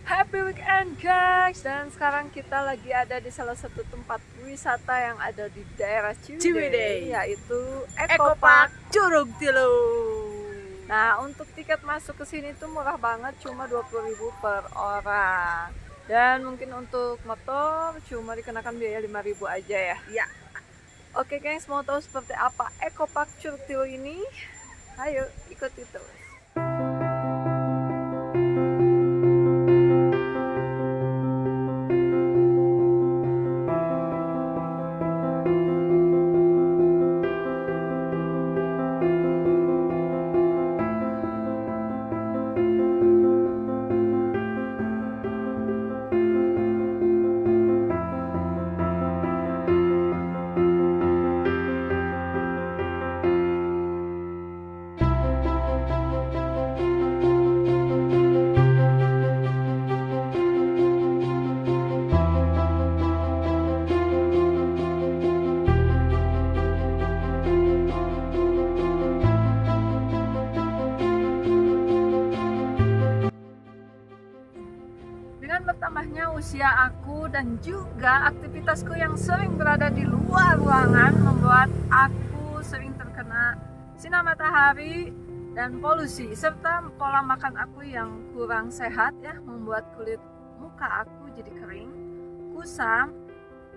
Happy weekend guys, dan sekarang kita lagi ada di salah satu tempat wisata yang ada di daerah Ciwidey, yaitu Eco Park Curug Tilu. Nah, untuk tiket masuk ke sini tuh murah banget, cuma 20.000 per orang. Dan mungkin untuk motor cuma dikenakan biaya 5.000 aja ya. Ya. Oke guys, mau tahu seperti apa Eco Park Curug Tilu ini? Ayo ikuti terus. Dengan bertambahnya usia aku dan juga aktivitasku yang sering berada di luar ruangan membuat aku sering terkena sinar matahari dan polusi, serta pola makan aku yang kurang sehat ya, membuat kulit muka aku jadi kering, kusam,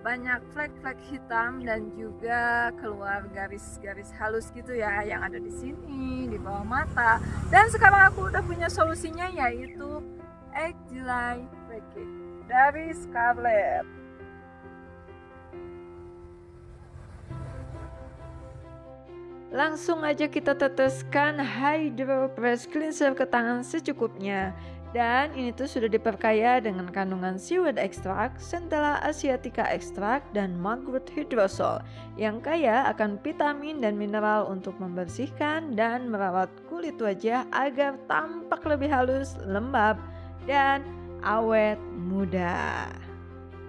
banyak flek-flek hitam, dan juga keluar garis-garis halus gitu ya yang ada di sini di bawah mata. Dan sekarang aku udah punya solusinya, yaitu Egg Delay Package dari Scarlett. Langsung aja kita teteskan Hydro Press Cleanser ke tangan secukupnya. Dan ini tuh sudah diperkaya dengan kandungan seaweed extract, Centella asiatica extract, dan mugwort hydrosol yang kaya akan vitamin dan mineral untuk membersihkan dan merawat kulit wajah agar tampak lebih halus, lembab, dan awet muda.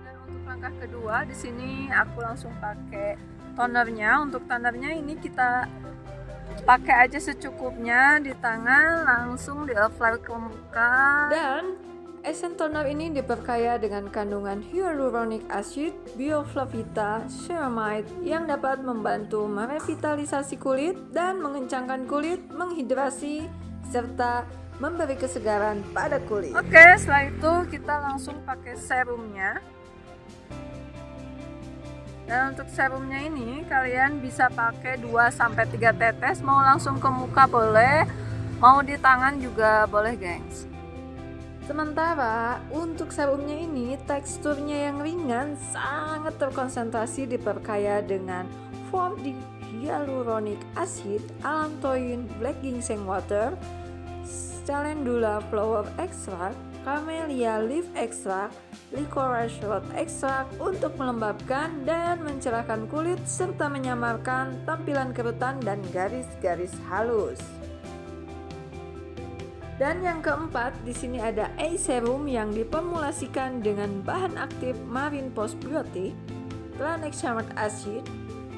Dan untuk langkah kedua, di sini aku langsung pakai tonernya. Untuk tonernya ini kita pakai aja secukupnya di tangan, langsung di apply ke muka. Dan Essence Toner ini diperkaya dengan kandungan hyaluronic acid, bioflavita, ceramide yang dapat membantu merevitalisasi kulit dan mengencangkan kulit, menghidrasi, serta memberi kesegaran pada kulit. Oke, setelah itu kita langsung pakai serumnya. Dan untuk serumnya ini kalian bisa pakai 2-3 tetes, mau langsung ke muka boleh, mau di tangan juga boleh gengs. Sementara untuk serumnya ini teksturnya yang ringan, sangat terkonsentrasi, diperkaya dengan 4D hyaluronic acid, allantoin, black ginseng water, calendula flower extract, camellia leaf extract, licorice root extract untuk melembabkan dan mencerahkan kulit serta menyamarkan tampilan kerutan dan garis-garis halus. Dan yang keempat, di sini ada eye serum yang diformulasikan dengan bahan aktif marine postbiotic, tranexamic acid,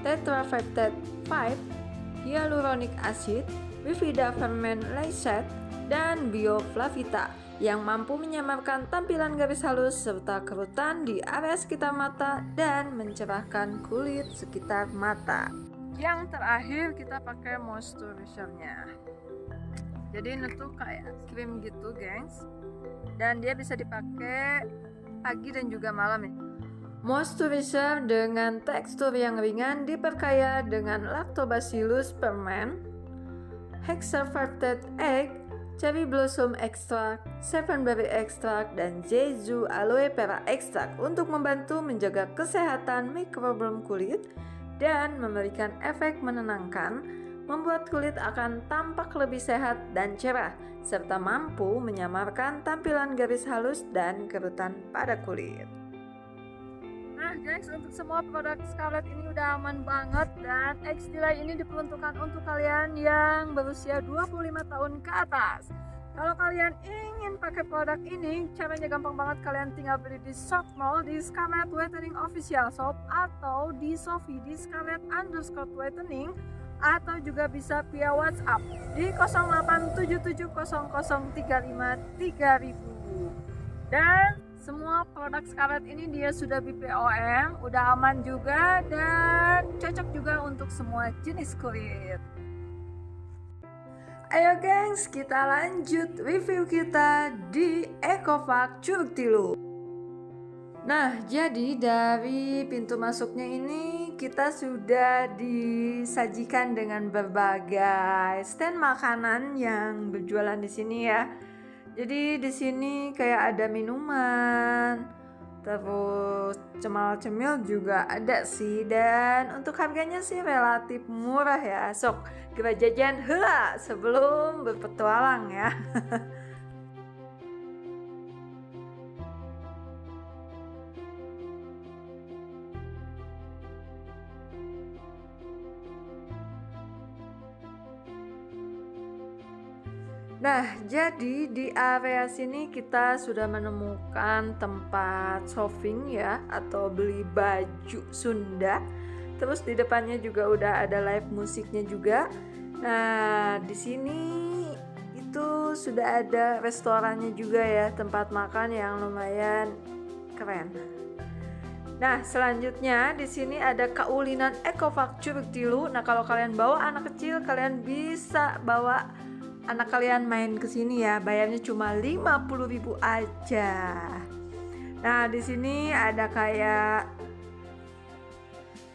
tetrafactate 5, hyaluronic acid, bifida ferment lysate, dan bioflavita yang mampu menyamarkan tampilan garis halus serta kerutan di area sekitar mata dan mencerahkan kulit sekitar mata. Yang terakhir kita pakai moisturizer-nya. Jadi ini tuh kayak krim gitu gengs, dan dia bisa dipakai pagi dan juga malam ya. Moisturizer dengan tekstur yang ringan, diperkaya dengan lactobacillus ferment, hexavalate egg, cherry blossom extract, seven berry extract, dan jeju aloe vera extract untuk membantu menjaga kesehatan mikrobioom kulit dan memberikan efek menenangkan, membuat kulit akan tampak lebih sehat dan cerah, serta mampu menyamarkan tampilan garis halus dan kerutan pada kulit. Nah guys, untuk semua produk Scarlett ini udah aman banget, dan X Delay ini diperuntukkan untuk kalian yang berusia 25 tahun ke atas. Kalau kalian ingin pakai produk ini, caranya gampang banget. Kalian tinggal beli di Shop Mall, di Scarlett Whitening Official Shop, atau di Shopee di Scarlett_Whitening, atau juga bisa via WhatsApp di 087700353000. Dan semua produk Scarlett ini dia sudah BPOM, udah aman juga dan cocok juga untuk semua jenis kulit. Ayo gengs, kita lanjut review kita di Ecovac Curug Tilu. Nah, jadi dari pintu masuknya ini kita sudah disajikan dengan berbagai stand makanan yang berjualan di sini ya. Jadi di sini kayak ada minuman, terus cemal-cemil juga ada sih, dan untuk harganya sih relatif murah ya. Sok kita jajan heula sebelum berpetualang ya. Nah, jadi di area sini kita sudah menemukan tempat shopping ya, atau beli baju Sunda. Terus di depannya juga udah ada live musiknya juga. Nah, di sini itu sudah ada restorannya juga ya, tempat makan yang lumayan keren. Nah, selanjutnya di sini ada kaulinan Ecovac Curug Tilu. Nah, kalau kalian bawa anak kecil, kalian bisa bawa anak kalian main ke sini ya, bayarnya cuma 50.000 aja. Nah, di sini ada kayak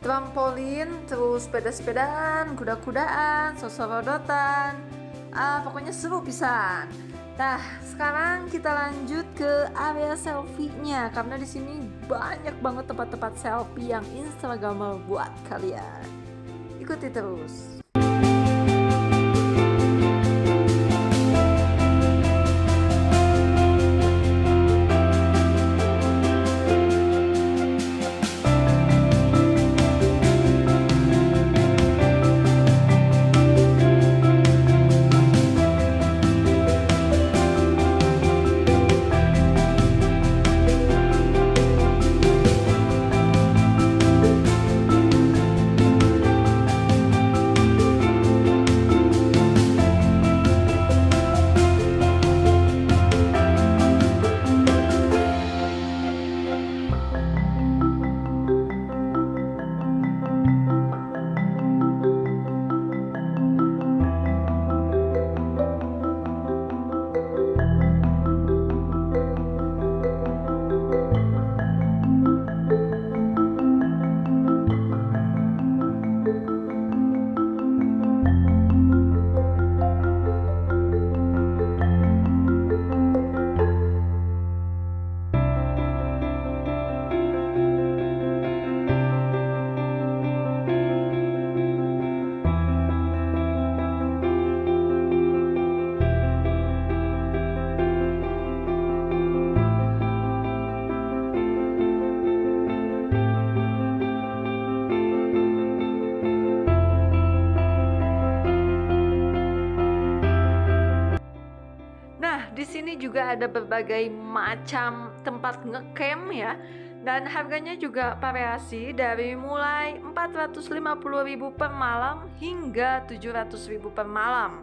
trampolin, terus sepeda-sepedaan, kuda-kudaan, sosorodotan. Pokoknya seru pisan. Nah, sekarang kita lanjut ke area selfie-nya karena di sini banyak banget tempat-tempat selfie yang instagramable buat kalian. Ikuti terus. Di sini juga ada berbagai macam tempat ngecamp ya, dan harganya juga variasi dari mulai 450.000 per malam hingga 700.000 per malam.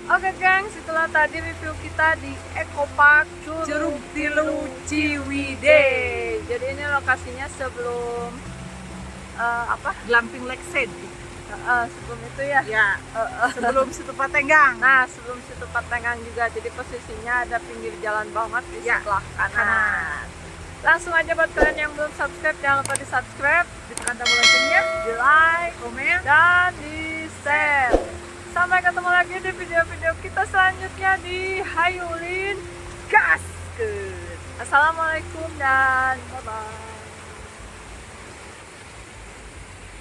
Oke gengs, itulah tadi review kita di Ecopark Curug Tilu Ciwidey. Jadi ini lokasinya sebelum Glamping Lakeside. sebelum itu ya. Sebelum Situ Patenggang. Nah, sebelum Situ Patenggang juga. Jadi posisinya ada pinggir jalan banget di sebelah kanan. Langsung aja buat kalian yang belum subscribe, jangan lupa di subscribe, Ditekan tombol loncengnya, di like, komen, dan di share. Sampai ketemu lagi di video-video kita selanjutnya di Hayulin Gaskeun. Assalamualaikum dan bye-bye.